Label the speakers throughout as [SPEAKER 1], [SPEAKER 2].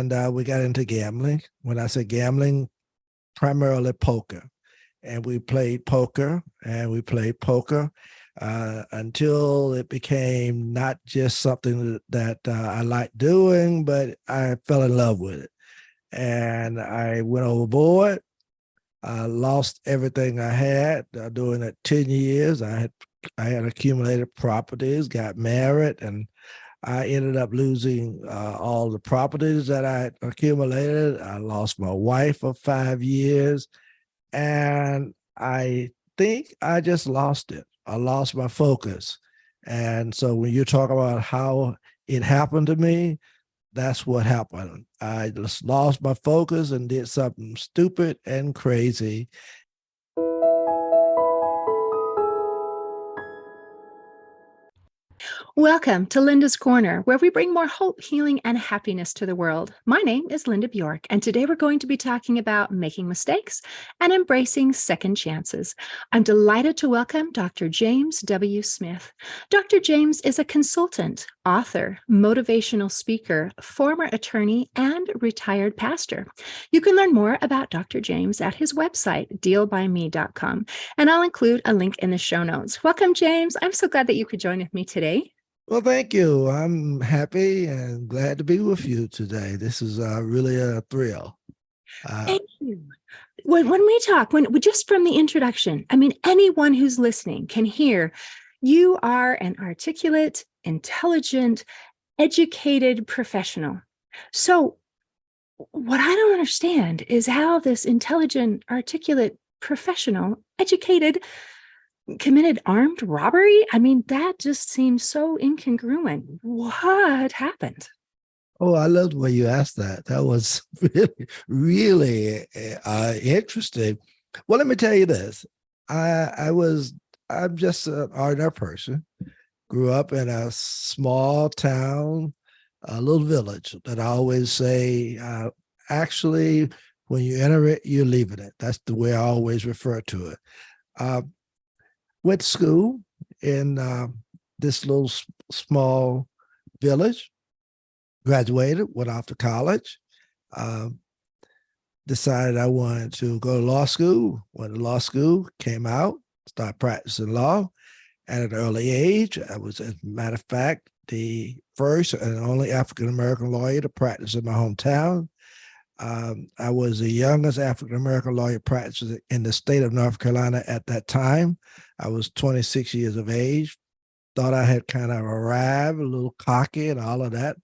[SPEAKER 1] and we got into gambling. When I say gambling, primarily poker. And we played poker and we played poker until it became not just something that I liked doing, but I fell in love with it. And I went overboard. I lost everything I had during that 10 years. I had accumulated properties, got married, and I ended up losing all the properties that I had accumulated. I lost my wife for 5 years, and I think I just lost it. I lost my focus. And so when you talk about how it happened to me, that's what happened. I just lost my focus and did something stupid and crazy.
[SPEAKER 2] Welcome to Linda's Corner, where we bring more hope, healing, and happiness to the world. My name is Linda Bjork, and today we're going to be talking about making mistakes and embracing second chances. I'm delighted to welcome Dr. James W. Smith. Dr. James is a consultant, author, motivational speaker, former attorney, and retired pastor. You can learn more about Dr. James at his website, dealbyme.com, and I'll include a link in the show notes. Welcome, James. I'm so glad that you could join with me today.
[SPEAKER 1] Well, thank you. I'm happy and glad to be with you today. This is really a thrill.
[SPEAKER 2] Thank you. When we talk, just from the introduction, I mean, anyone who's listening can hear you are an articulate, intelligent, educated professional. So what I don't understand is how this intelligent, articulate professional, educated, committed armed robbery. I mean, that just seems so incongruent. What happened?
[SPEAKER 1] Oh, I love the way you asked that. That was really interesting. Well, let me tell you this. I'm just an ordinary person. Grew up in a small town, a little village that I always say, actually, when you enter it, you're leaving it. That's the way I always refer to it. Uh, Went to school in this little small village, graduated, went off to college, decided I wanted to go to law school. Went to law school, came out, started practicing law. At an early age, I was, as a matter of fact, the first and only African-American lawyer to practice in my hometown. I was the youngest African-American lawyer practicing in the state of North Carolina at that time. I was 26 years of age, thought I had kind of arrived, a little cocky and all of that.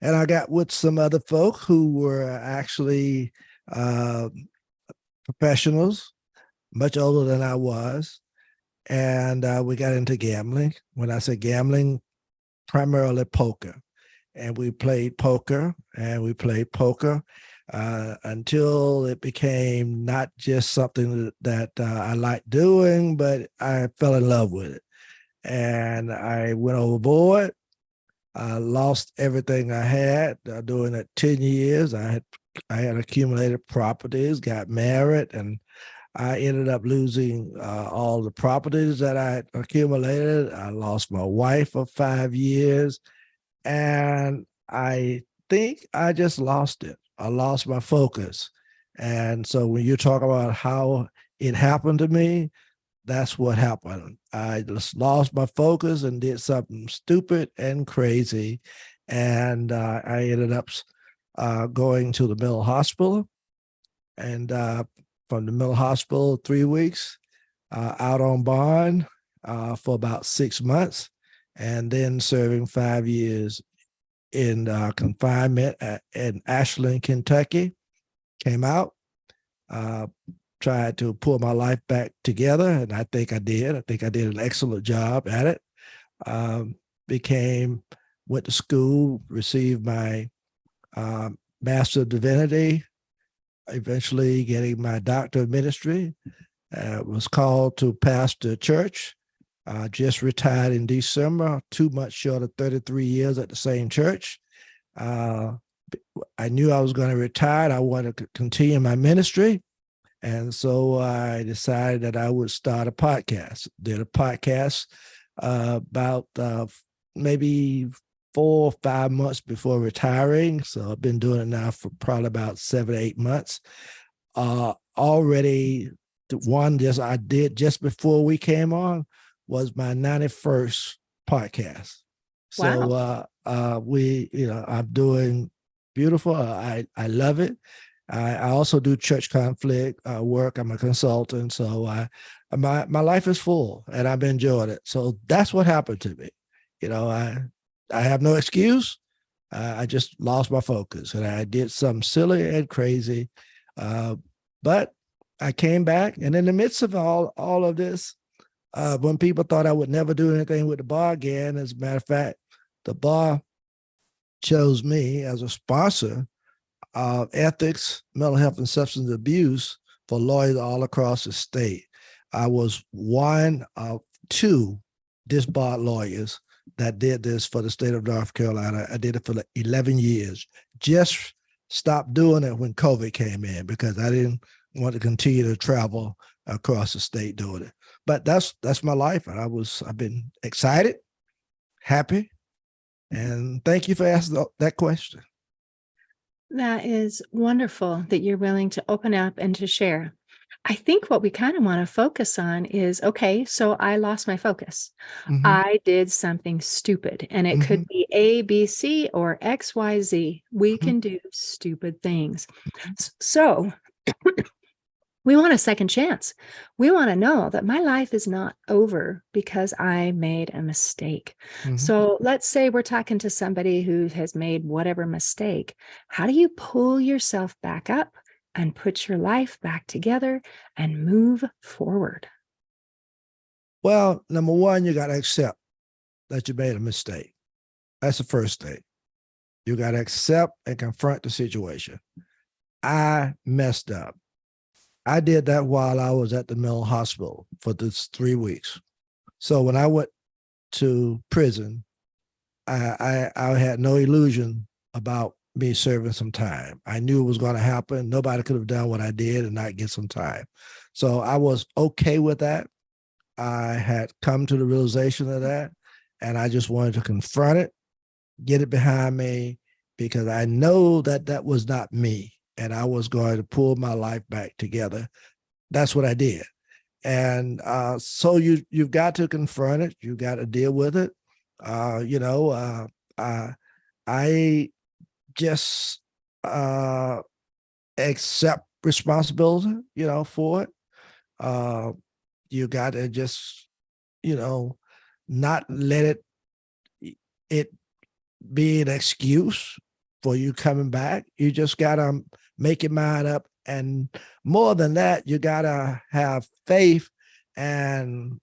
[SPEAKER 1] And I got with some other folk who were actually professionals, much older than I was. And we got into gambling. When I say gambling, primarily poker. And we played poker and we played poker until it became not just something that I liked doing, but I fell in love with it. And I went overboard. I lost everything I had during that 10 years. I had accumulated properties, got married, and I ended up losing all the properties that I had accumulated. I lost my wife for 5 years, and I think I just lost it. I lost my focus. And so when you talk about how it happened to me, that's what happened. I just lost my focus and did something stupid and crazy. And I ended up going to the mental hospital. And from the mental hospital, 3 weeks, out on bond for about 6 months, and then serving 5 years in confinement in Ashland, Kentucky. Came out, tried to pull my life back together, and I think I did. I think I did an excellent job at it. Went to school, received my Master of Divinity, eventually getting my Doctor of Ministry. Was called to pastor a church. Just retired in December, 2 months short of 33 years at the same church. I knew I was going to retire. I wanted to continue my ministry. And so I decided that I would start a podcast. Did a podcast about maybe 4 or 5 months before retiring. So I've been doing it now for probably about 7 or 8 months. Already the one just I did just before we came on was my 91st podcast. So
[SPEAKER 2] Wow.
[SPEAKER 1] I'm doing beautiful. I love it. I also do church conflict work. I'm a consultant, so my life is full, and I've been enjoying it. So that's what happened to me. I have no excuse. I just lost my focus, and I did something silly and crazy. But I came back, and in the midst of all of this, when people thought I would never do anything with the bar again, as a matter of fact, the bar chose me as a sponsor of ethics, mental health, and substance abuse for lawyers all across the state. I was one of two disbarred lawyers that did this for the state of North Carolina. I did it for 11 years. Just stopped doing it when COVID came in because I didn't want to continue to travel across the state doing it. But that's my life, and I've been excited, happy, and thank you for asking that question.
[SPEAKER 2] That is wonderful that you're willing to open up and to share. I think what we kind of want to focus on is, okay, so I lost my focus.
[SPEAKER 1] Mm-hmm.
[SPEAKER 2] I did something stupid, and it could be A, B, C, or X, Y, Z. We can do stupid things. So we want a second chance. We want to know that my life is not over because I made a mistake. So let's say we're talking to somebody who has made whatever mistake. How do you pull yourself back up and put your life back together and move forward?
[SPEAKER 1] Well, number one, you got to accept that you made a mistake. That's the first thing. You got to accept and confront the situation. I messed up. I did that while I was at the mental hospital for this 3 weeks. So when I went to prison, I had no illusion about me serving some time. I knew it was going to happen. Nobody could have done what I did and not get some time. So I was okay with that. I had come to the realization of that, and I just wanted to confront it, get it behind me, because I know that that was not me, and I was going to pull my life back together. That's what I did. And so you've got to confront it. You got to deal with it. I just accept responsibility, for it. You got to just, not let it be an excuse for you coming back. You just got to make your mind up. And more than that, you got to have faith and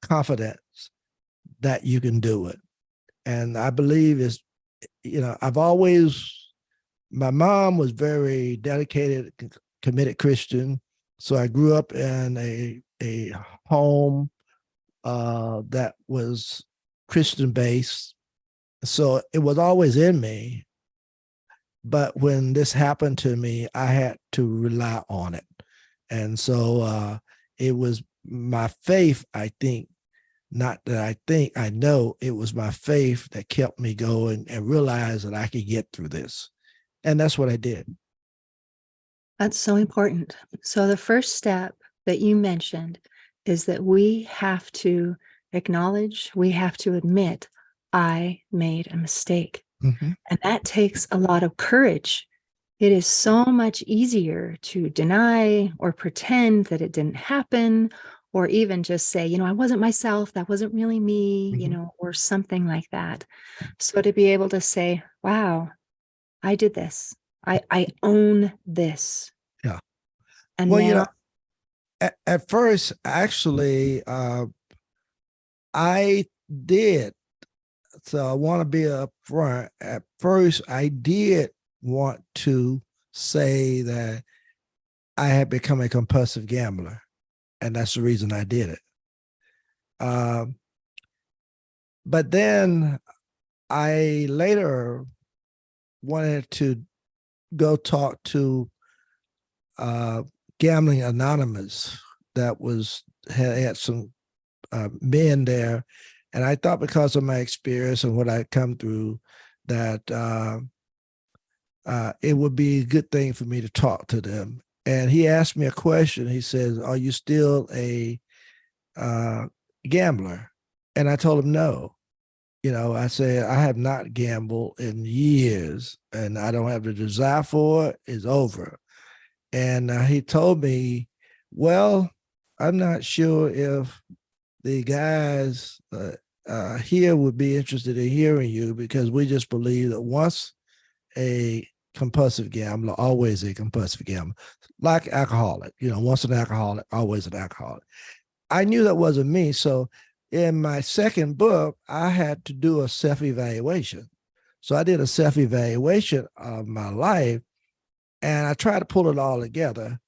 [SPEAKER 1] confidence that you can do it. And I believe my mom was very dedicated, committed Christian. So I grew up in a home that was Christian based. So it was always in me. But when this happened to me, I had to rely on it. And so it was my faith, I think, not that I think, I know it was my faith that kept me going and realized that I could get through this. And that's what I did.
[SPEAKER 2] That's so important. So the first step that you mentioned is that we have to acknowledge, we have to admit, I made a mistake. And that takes a lot of courage. It is so much easier to deny or pretend that it didn't happen, or even just say, I wasn't myself, that wasn't really me, or something like that. So to be able to say, wow, I did this. I own this.
[SPEAKER 1] Yeah.
[SPEAKER 2] And
[SPEAKER 1] Well,
[SPEAKER 2] now
[SPEAKER 1] at first, actually, I did. So I want to be upfront. At first, I did want to say that I had become a compulsive gambler, and that's the reason I did it. But then I later wanted to go talk to Gambling Anonymous that had some men there, And I thought because of my experience and what I'd come through, that it would be a good thing for me to talk to them. And he asked me a question. He says, "Are you still a gambler?" And I told him no. I said, "I have not gambled in years and I don't have the desire for it. It's over." And he told me, "Well, I'm not sure if the guys here would be interested in hearing you, because we just believe that once a compulsive gambler, always a compulsive gambler, like alcoholic, once an alcoholic, always an alcoholic." I knew that wasn't me. So in my second book, I had to do a self-evaluation. So I did a self-evaluation of my life, and I tried to pull it all together.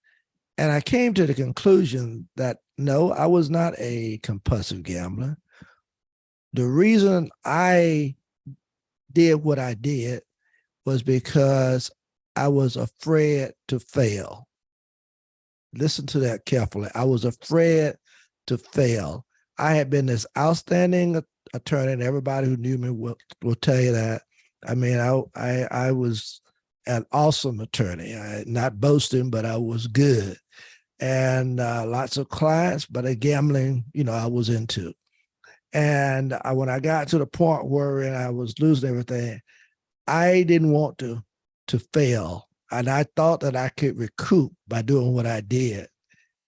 [SPEAKER 1] And I came to the conclusion that no, I was not a compulsive gambler. The reason I did what I did was because I was afraid to fail. Listen to that carefully. I was afraid to fail. I had been this outstanding attorney, and everybody who knew me will tell you that. I mean, I was an awesome attorney. Not boasting, but I was good. And lots of clients, but gambling, I was into. And when I got to the point where I was losing everything, I didn't want to fail. And I thought that I could recoup by doing what I did.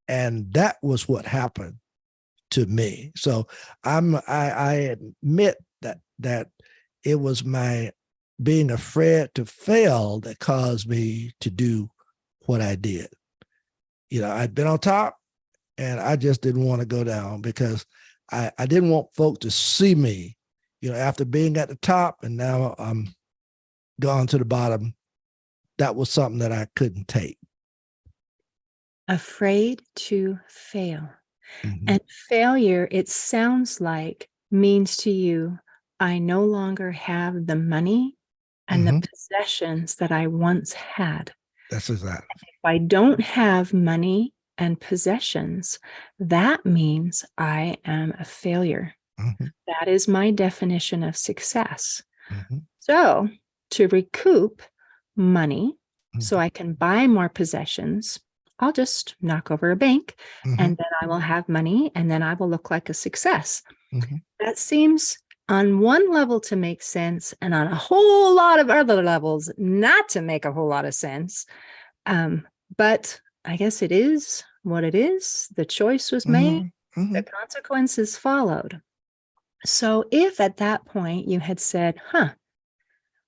[SPEAKER 1] And that was what happened to me. So I admit that it was my being afraid to fail that caused me to do what I did. I'd been on top and I just didn't want to go down, because I didn't want folk to see me, after being at the top and now I'm gone to the bottom. That was something that I couldn't take.
[SPEAKER 2] Afraid to fail.
[SPEAKER 1] Mm-hmm.
[SPEAKER 2] And failure, it sounds like, means to you, I no longer have the money and
[SPEAKER 1] Mm-hmm.
[SPEAKER 2] the possessions that I once had.
[SPEAKER 1] That's exactly.
[SPEAKER 2] If I don't have money and possessions, that means I am a failure.
[SPEAKER 1] Mm-hmm.
[SPEAKER 2] That is my definition of success.
[SPEAKER 1] Mm-hmm.
[SPEAKER 2] So to recoup money so
[SPEAKER 1] Mm-hmm.
[SPEAKER 2] I can buy more possessions, I'll just knock over a bank,
[SPEAKER 1] Mm-hmm.
[SPEAKER 2] and then I will have money, and then I will look like a success.
[SPEAKER 1] Mm-hmm.
[SPEAKER 2] That seems on one level to make sense, and on a whole lot of other levels not to make a whole lot of sense. But I guess it is what it is. The choice was made.
[SPEAKER 1] Mm-hmm.
[SPEAKER 2] The consequences followed. So if at that point you had said,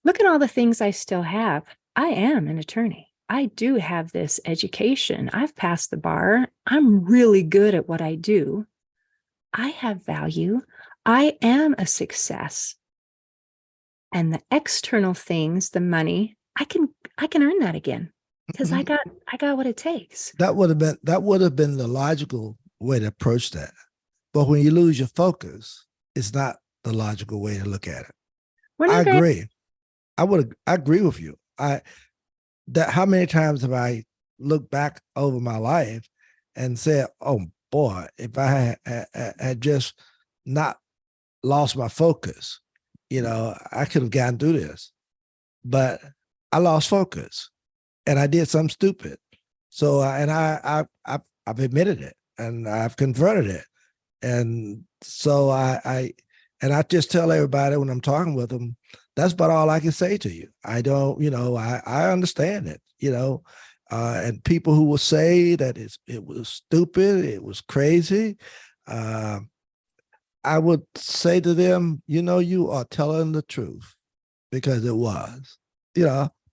[SPEAKER 2] look at all the things I still have. I am an attorney. I do have this education. I've passed the bar. I'm really good at what I do. I have value. I am a success. And the external things, the money, I can earn that again, because
[SPEAKER 1] Mm-hmm.
[SPEAKER 2] I got what it takes.
[SPEAKER 1] That would have been the logical way to approach that. But when you lose your focus, it's not the logical way to look at it. I agree. I agree with you. How many times have I looked back over my life and said, "Oh boy, if I had just not lost my focus, I could have gotten through this." But I lost focus, and I did something stupid. So, I've admitted it, and I've confronted it, and so I just tell everybody when I'm talking with them, that's about all I can say to you. I don't, I understand it, and people who will say that it was stupid, it was crazy, I would say to them, you are telling the truth, because it was.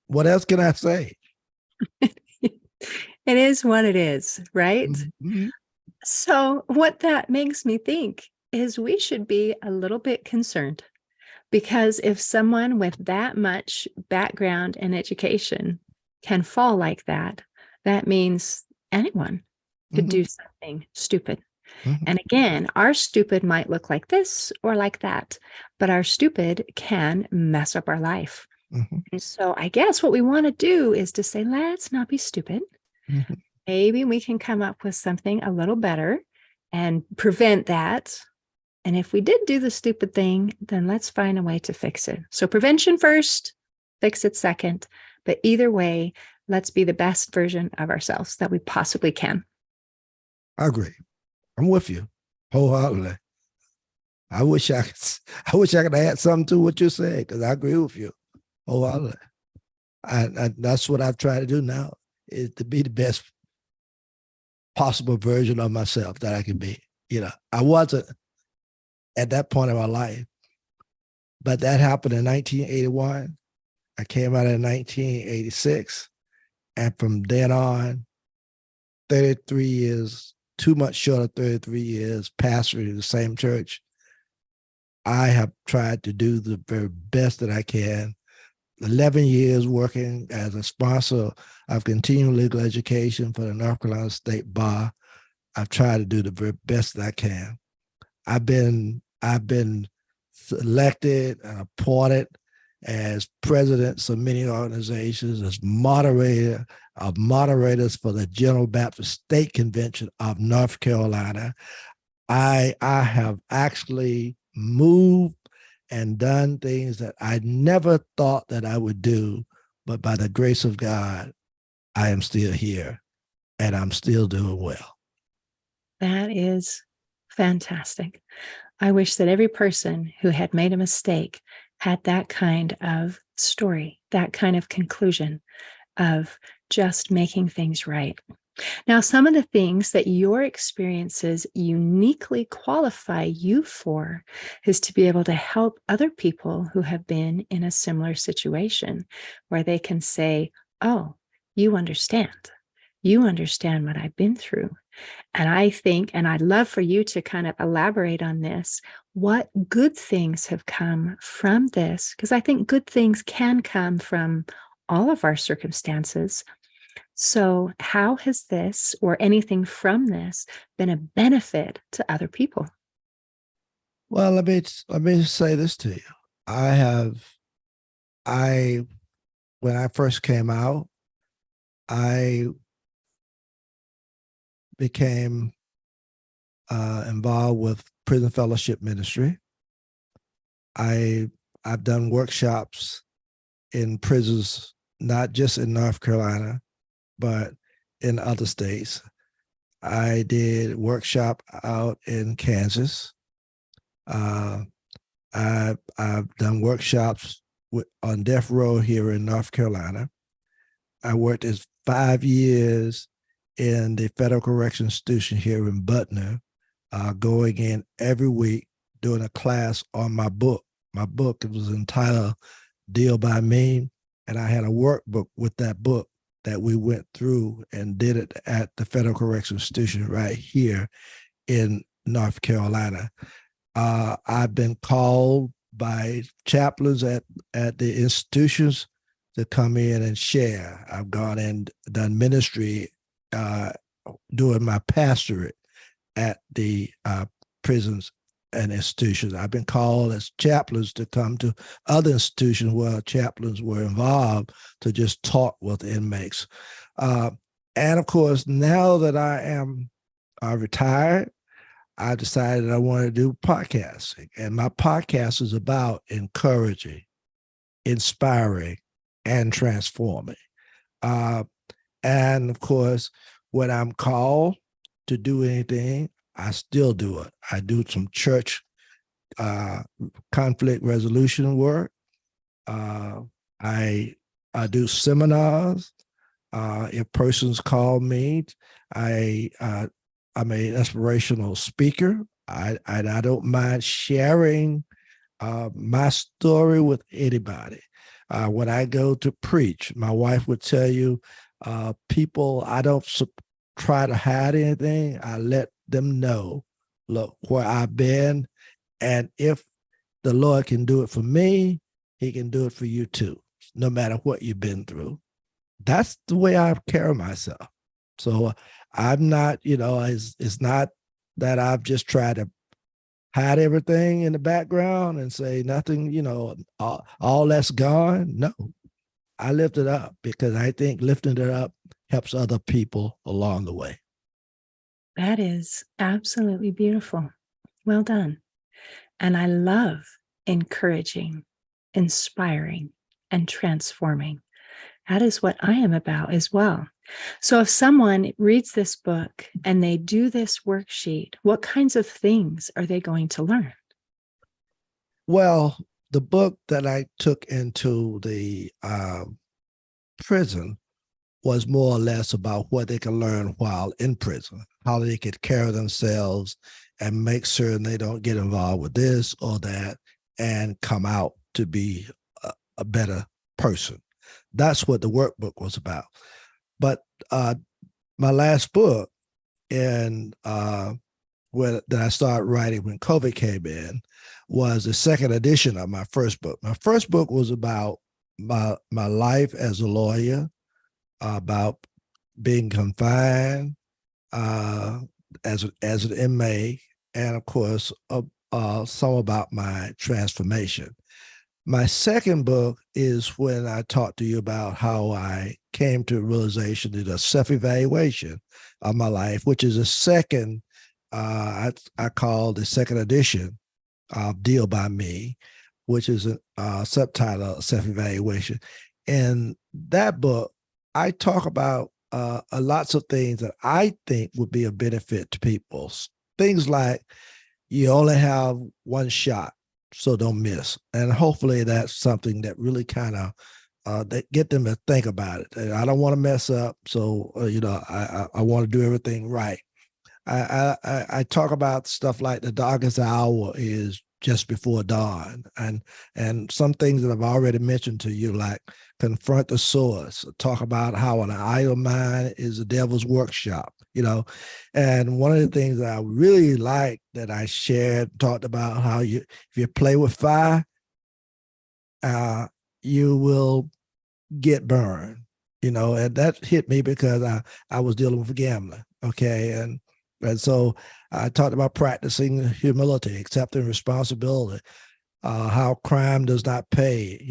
[SPEAKER 1] What else can I say?
[SPEAKER 2] It is what it is, right?
[SPEAKER 1] Mm-hmm.
[SPEAKER 2] So what that makes me think is we should be a little bit concerned, because if someone with that much background and education can fall like that, that means anyone could
[SPEAKER 1] Mm-hmm.
[SPEAKER 2] do something stupid.
[SPEAKER 1] Mm-hmm.
[SPEAKER 2] And again, our stupid might look like this or like that, but our stupid can mess up our life.
[SPEAKER 1] Mm-hmm.
[SPEAKER 2] And so I guess what we want to do is to say, let's not be stupid.
[SPEAKER 1] Mm-hmm.
[SPEAKER 2] Maybe we can come up with something a little better and prevent that And if we did do the stupid thing, then let's find a way to fix it. So prevention first, fix it second. But either way, let's be the best version of ourselves that we possibly can.
[SPEAKER 1] I agree. I'm with you wholeheartedly. I wish I could. I wish I could add something to what you said because I agree with you wholeheartedly. And that's what I've tried to do now is to be the best possible version of myself that I can be. I wasn't at that point in my life, but that happened in 1981. I came out in 1986, and from then on, 33 years, too much short of 33 years, pastoring the same church. I have tried to do the very best that I can. 11 years working as a sponsor of continuing legal education for the North Carolina State Bar. I've tried to do the very best that I can. I've been selected and appointed as presidents of many organizations, as moderator of moderators for the General Baptist State Convention of North Carolina. I have actually moved and done things that I never thought that I would do, but by the grace of God, I am still here and I'm still doing well.
[SPEAKER 2] That is fantastic. I wish that every person who had made a mistake had that kind of story, that kind of conclusion of just making things right. Now, some of the things that your experiences uniquely qualify you for is to be able to help other people who have been in a similar situation where they can say, oh, you understand. You understand what I've been through. And I think, and I'd love for you to kind of elaborate on this, what good things have come from this? Because I think good things can come from all of our circumstances. So how has this or anything from this been a benefit to other people?
[SPEAKER 1] Well, let me say this to you. When I first came out, I became involved with prison fellowship ministry. I've done workshops in prisons, not just in North Carolina, but in other states. I did workshop out in Kansas. I've done workshops on death row here in North Carolina. I worked as 5 years in the federal correction institution here in Butner, going in every week doing a class on my book. My book, it was entitled Deal by Me, and I had a workbook with that book that we went through and did it at the federal correction institution right here in North Carolina. I've been called by chaplains at the institutions to come in and share. I've gone and done ministry doing my pastorate at the prisons and institutions. I've been called as chaplains to come to other institutions where chaplains were involved to just talk with inmates. And of course, now that I am retired, I decided I wanted to do podcasting. And my podcast is about encouraging, inspiring, and transforming. And of course, when I'm called to do anything, I still do it. I do some church conflict resolution work. I do seminars. If persons call me, I'm an inspirational speaker. I don't mind sharing my story with anybody. When I go to preach, my wife would tell you, people, I don't try to hide anything. I let them know, look, where I've been. And if the Lord can do it for me, he can do it for you too, no matter what you've been through. That's the way I carry myself. So I'm not, it's not that I've just tried to hide everything in the background and say nothing, all that's gone. No, I lift it up because I think lifting it up helps other people along the way.
[SPEAKER 2] That is absolutely beautiful. Well done. And I love encouraging, inspiring, and transforming. That is what I am about as well. So if someone reads this book and they do this worksheet, what kinds of things are they going to learn?
[SPEAKER 1] Well, the book that I took into the prison was more or less about what they can learn while in prison, how they could carry themselves and make sure they don't get involved with this or that and come out to be a better person. That's what the workbook was about. But my last book, and that I started writing when COVID came in, was the second edition of my first book. My first book was about my life as a lawyer, about being confined as an inmate, and of course, some about my transformation. My second book is when I talked to you about how I came to a realization, did a self-evaluation of my life, which is a second, I call the second edition of Deal by Me, which is a subtitle, self-evaluation. In that book, I talk about lots of things that I think would be a benefit to people. Things like you only have one shot, so don't miss. And hopefully that's something that really kind of that get them to think about it. I don't want to mess up, so I want to do everything right. I talk about stuff like the darkest hour is just before dawn, and some things that I've already mentioned to you, like confront the source, talk about how an idle mind is the devil's workshop, and one of the things that I really like that I shared, talked about how if you play with fire, you will get burned, and that hit me because I was dealing with gambling. Okay. And so I talked about practicing humility, accepting responsibility, how crime does not pay,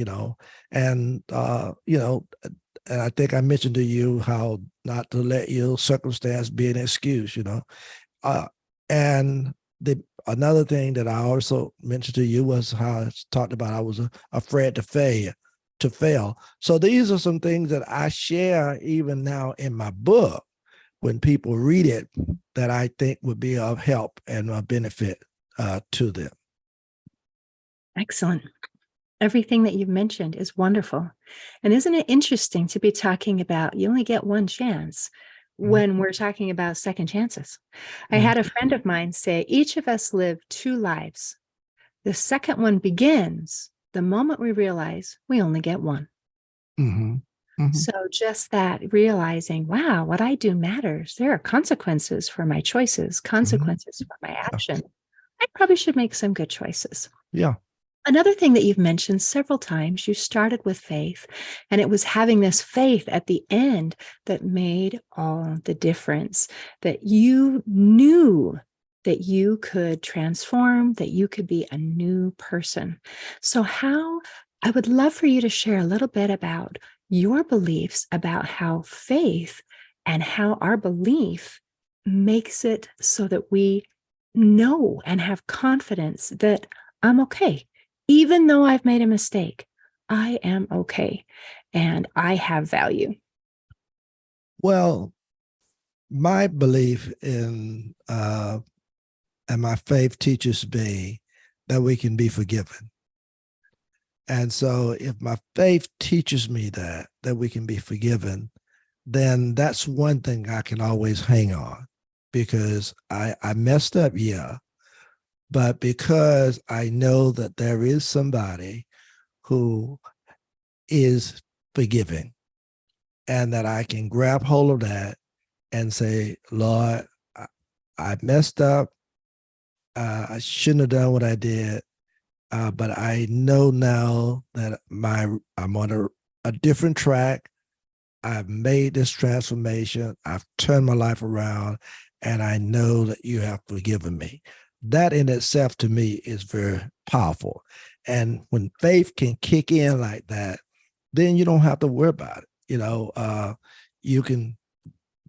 [SPEAKER 1] and, and I think I mentioned to you how not to let your circumstance be an excuse, and another thing that I also mentioned to you was how I talked about I was afraid to fail. So these are some things that I share even now in my book when people read it that I think would be of help and a benefit to them.
[SPEAKER 2] Excellent. Everything that you've mentioned is wonderful. And isn't it interesting to be talking about you only get one chance when we're talking about second chances? I had a friend of mine say, each of us live two lives. The second one begins the moment we realize we only get one.
[SPEAKER 1] Mm-hmm. Mm-hmm.
[SPEAKER 2] So just that realizing, wow, what I do matters. There are consequences for my choices, consequences for my action. I probably should make some good choices.
[SPEAKER 1] Yeah.
[SPEAKER 2] Another thing that you've mentioned several times, you started with faith, and it was having this faith at the end that made all the difference, that you knew that you could transform, that you could be a new person. So I would love for you to share a little bit about your beliefs about how faith and how our belief makes it so that we know and have confidence that I'm okay. Even though I've made a mistake, I am okay and I have value.
[SPEAKER 1] Well, my belief in and my faith teaches me that we can be forgiven. And so if my faith teaches me that we can be forgiven, then that's one thing I can always hang on, because I messed up, yeah, but because I know that there is somebody who is forgiving, and that I can grab hold of that and say, Lord, I messed up. I shouldn't have done what I did. But I know now that I'm on a different track. I've made this transformation. I've turned my life around, and I know that you have forgiven me. That in itself to me is very powerful. And when faith can kick in like that, then you don't have to worry about it. You can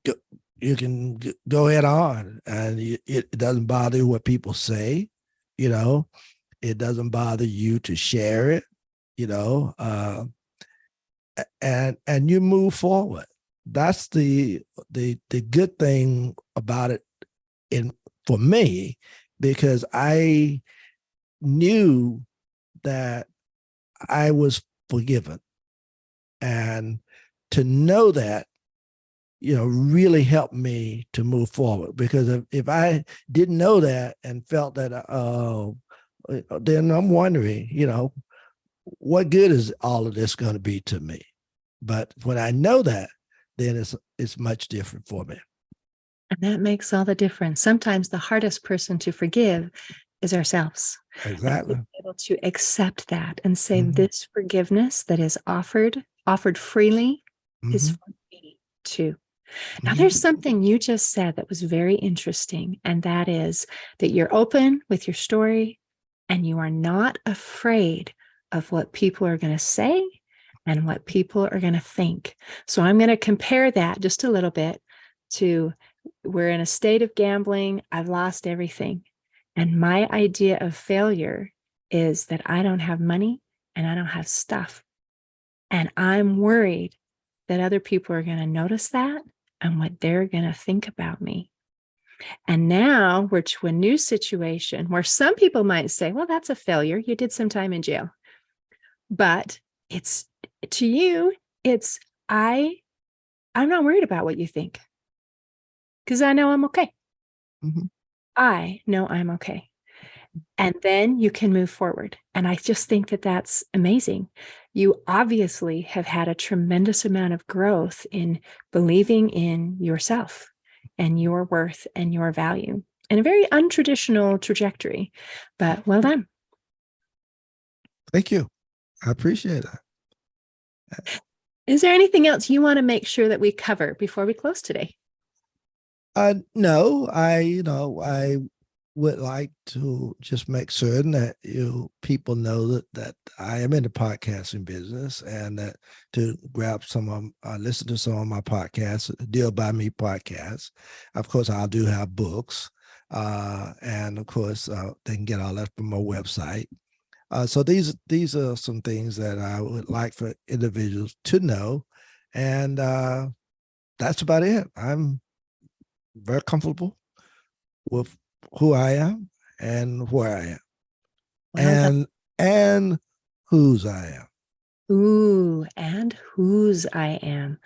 [SPEAKER 1] go, you can go head on, and it doesn't bother you what people say. You know, It doesn't bother you to share it, and you move forward. That's the good thing about it in for me, because I knew that I was forgiven. And to know that, really helped me to move forward. Because if I didn't know that and felt that, then I'm wondering, what good is all of this going to be to me? But when I know that, then it's much different for me.
[SPEAKER 2] And that makes all the difference. Sometimes the hardest person to forgive is ourselves.
[SPEAKER 1] Exactly.
[SPEAKER 2] And being able to accept that and say,
[SPEAKER 1] Mhm.
[SPEAKER 2] this forgiveness that is offered freely, is
[SPEAKER 1] Mhm.
[SPEAKER 2] for me too. Now,
[SPEAKER 1] Mhm.
[SPEAKER 2] there's something you just said that was very interesting, and that is that you're open with your story and you are not afraid of what people are going to say and what people are going to think. So I'm going to compare that just a little bit to, we're in a state of gambling. I've lost everything. And my idea of failure is that I don't have money and I don't have stuff. And I'm worried that other people are going to notice that and what they're going to think about me. And now we're to a new situation where some people might say, well, that's a failure. You did some time in jail. But it's, to you, it's, I'm not worried about what you think because I know I'm okay.
[SPEAKER 1] Mhm.
[SPEAKER 2] I know I'm okay. And then you can move forward. And I just think that that's amazing. You obviously have had a tremendous amount of growth in believing in yourself and your worth and your value in a very untraditional trajectory. But well done.
[SPEAKER 1] Thank you. I appreciate it.
[SPEAKER 2] Is there anything else you want to make sure that we cover before we close today?
[SPEAKER 1] No, I would like to just make certain that people know that I am in the podcasting business, and that to grab listen to some of my podcasts, Deal by Me podcasts. Of course, I do have books, and of course, they can get all that from my website. So these are some things that I would like for individuals to know, and that's about it. I'm very comfortable with who I am and where I am,
[SPEAKER 2] Well done.
[SPEAKER 1] and whose I am.
[SPEAKER 2] Ooh, and whose I am.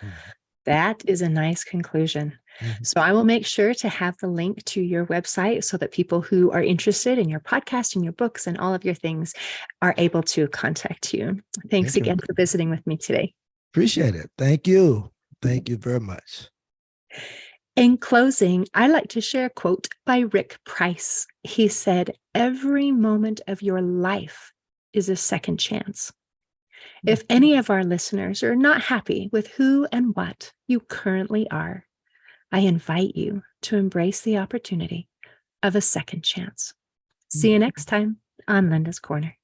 [SPEAKER 2] That is a nice conclusion.
[SPEAKER 1] Mhm.
[SPEAKER 2] So I will make sure to have the link to your website so that people who are interested in your podcast and your books and all of your things are able to contact you. Thanks
[SPEAKER 1] Thank you.
[SPEAKER 2] again for visiting with me today.
[SPEAKER 1] Appreciate it. Thank you. Thank you very much.
[SPEAKER 2] In closing, I like to share a quote by Rick Price. He said, "Every moment of your life is a second chance." If any of our listeners are not happy with who and what you currently are, I invite you to embrace the opportunity of a second chance. See you next time on Linda's Corner.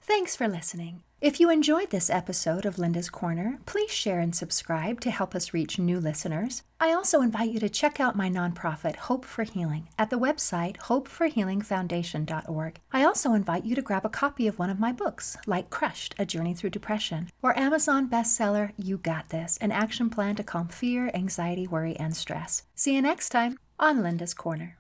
[SPEAKER 2] Thanks for listening. If you enjoyed this episode of Linda's Corner, please share and subscribe to help us reach new listeners. I also invite you to check out my nonprofit, Hope for Healing, at the website hopeforhealingfoundation.org. I also invite you to grab a copy of one of my books, like Crushed, A Journey Through Depression, or Amazon bestseller, You Got This, an action plan to calm fear, anxiety, worry, and stress. See you next time on Linda's Corner.